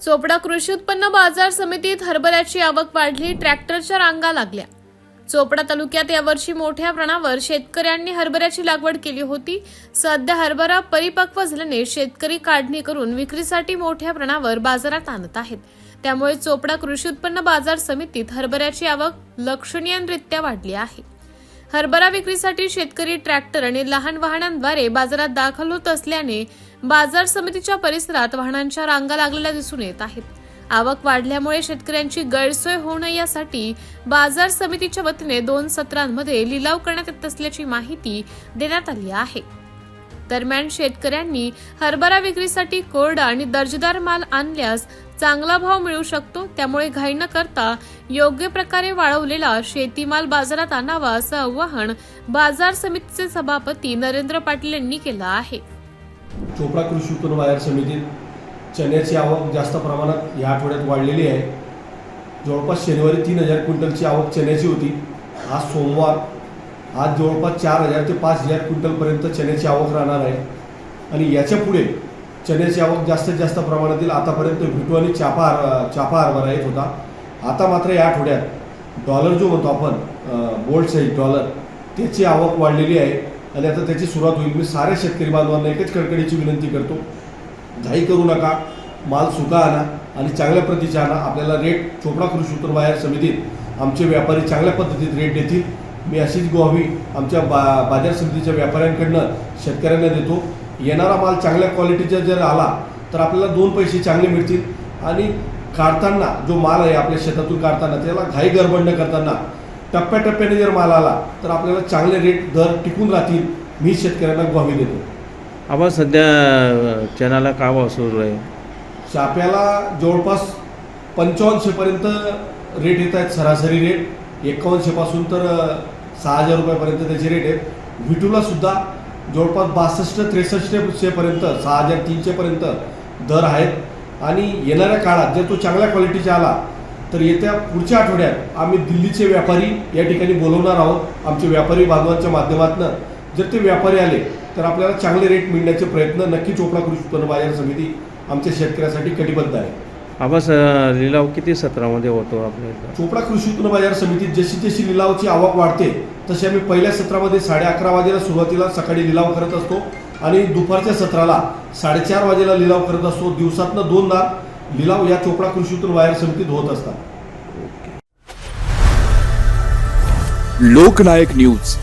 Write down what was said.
चोपडा कृषी उत्पन्न बाजार समितीत हरभऱ्याची आवक वाढली, ट्रॅक्टरच्या रांगा लागल्या। चोपडा तालुक्यात यावर्षी मोठ्या प्रमाणावर शेतकऱ्यांनी हरभऱ्याची लागवड केली होती। सध्या हरभरा परिपक्व झाल्याने शेतकरी काढणी करून विक्रीसाठी मोठ्या प्रमाणावर बाजारात आणत आहेत। त्यामुळे चोपडा कृषी उत्पन्न बाजार समितीत हरभऱ्याची आवक लक्षणीयरित्या वाढली आहे। हरभरा विक्रीसाठी शेतकरी ट्रॅक्टर आणि लहान वाहनांद्वारे बाजारात दाखल होत असल्याने बाजार समितीच्या परिसरात वाहनांच्या रांगा लागलेल्या दिसून येत आहेत। आवक वाढल्यामुळे शेतकऱ्यांची गैरसोय होऊ नये यासाठी बाजार समितीच्या वतीने 2 सत्रांमध्ये लिलाव करण्यात येत असल्याची माहिती देण्यात आली आहे। दरम्यान शेतकऱ्यांनी हरभरा विक्रीसाठी कोरडा आणि दर्जेदार माल आणल्यास चांगला भाव मिळू शकतो, त्यामुळे घाई न करता योग्य प्रकारे वाळवलेला शेतीमाल बाजारात आणावा असं आवाहन बाजार समितीचे सभापती नरेंद्र पाटील यांनी केलं आहे। चोपडा कृषी उत्पन्न बाजार समितीत चण्याची आवक जास्त प्रमाणात या आठवड्यात वाढलेली आहे। जवळपास शनिवारी 3000 क्विंटलची आवक चण्याची होती। आज सोमवार, आज जवळपास 4000 ते 5000 क्विंटलपर्यंत चण्याची आवक राहणार आहे आणि याच्या पुढे चण्याची आवक जास्तीत जास्त प्रमाणात येईल। आतापर्यंत व्हिटो आणि चापा हरभरा येत होता। आता मात्र या आठवड्यात डॉलर जो म्हणतो आपण बोल्ड साईज डॉलर, त्याची आवक वाढलेली आहे आणि आता त्याची सुरुवात होईल। मी साऱ्या शेतकरी बांधवांना एकच कडकडीची विनंती करतो, घाई करू नका, माल सुका आणा आणि चांगल्या प्रतीचा आणा। आपल्याला रेट चोपडा कृषी उत्पन्न बाजार समितीत आमचे व्यापारी चांगल्या पद्धतीत रेट देतील। मी अशीच ग्वाही आमच्या बाजार समितीच्या व्यापाऱ्यांकडनं शेतकऱ्यांना देतो। येणारा माल चांगल्या क्वालिटीचा जर आला तर आपल्याला 2 पैसे चांगले मिळतील आणि काढताना जो माल आहे आपल्या शेतातून काढताना त्याला घाई गडबड न करताना टप्प्याटप्प्याने जर माल आला तर आपल्याला चांगले रेट दर टिकून राहतील, मी शेतकऱ्यांना ग्वाही देतो। आबा सध्या चण्याला काय भाव सुरू आहे? चाप्याला जवळपास 8500 पर्यंत रेट येत आहेत, सरासरी रेट 5100 पासून तर 6000 रुपयापर्यंत त्याचे रेट आहेत। व्हिटूला सुद्धा जवळपास 62-6300 पर्यंत 6300 पर्यंत दर आहेत आणि येणाऱ्या काळात जर तो चांगल्या क्वालिटीचा आला तर येत्या पुढच्या आठवड्यात आम्ही दिल्लीचे व्यापारी या ठिकाणी बोलवणार आहोत। आमचे व्यापारी बांधवांच्या माध्यमातून जर ते व्यापारी आले तर आपल्याला चांगले रेट मिळण्याचे प्रयत्न नक्की चोपडा कृषी उत्पन्न बाजार समिती आमच्या शेतकऱ्यासाठी कटिबद्ध आहे। आवाज लिलाव किती सत्रामध्ये होतो आपल्या? चोपडा कृषी उत्पन्न बाजार समितीत जशी जशी लिलावची आवक वाढते तशी आम्ही पहिल्या सत्रामध्ये 11:30 वाजेला सुरुवातीला सकाळी लिलाव करत असतो आणि दुपारच्या सत्राला 4:30 वाजेला लिलाव करत असतो। दिवसातनं 2दा लिलाव या चोपडा कृषी उत्पन्न बाजार समितीत होत असतात। लोकनायक न्यूज